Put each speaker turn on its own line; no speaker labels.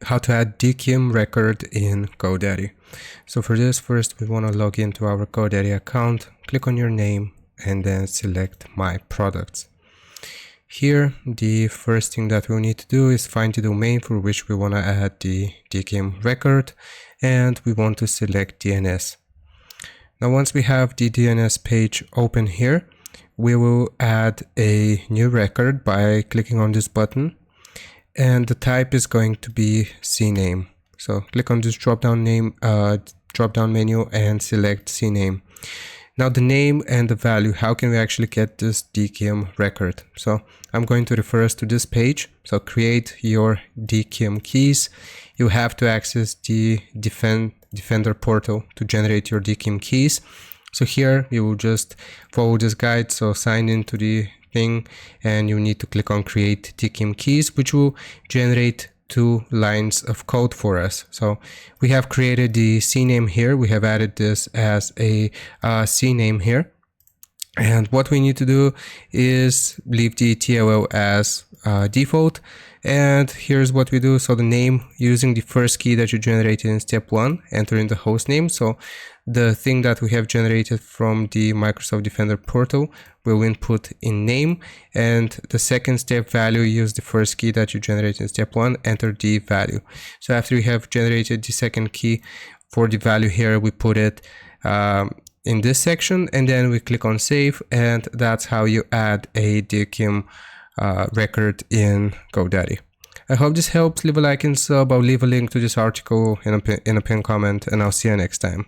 how to add DKIM record in GoDaddy. So for this, first we want to log into our GoDaddy account, click on your name, and then select My Products. Here, the first thing that we'll need to do is find the domain for which we want to add the DKIM record, and we want to select DNS. Now, once we have the DNS page open here, we will add a new record by clicking on this button, and the type is going to be CNAME. So click on this drop-down menu and select CNAME. Now the name and the value, how can we actually get this DKIM record? So I'm going to refer us to this page. So create your DKIM keys. You have to access the Defender portal to generate your DKIM keys. So here you will just follow this guide. So sign into the thing and you need to click on create DKIM keys, which will generate 2 lines of code for us. So we have created the CNAME here. We have added this as a CNAME here. And what we need to do is leave the TLL as default. And here's what we do. So the name, using the first key that you generated in step 1, enter in the host name. So the thing that we have generated from the Microsoft Defender portal will input in name, and the second step value, use the first key that you generated in step 1, enter the value. So after we have generated the second key for the value here, we put it in this section, and then we click on save, and that's how you add a DKIM record in GoDaddy. I hope this helps. Leave a like and sub. I'll leave a link to this article in a pinned comment, and I'll see you next time.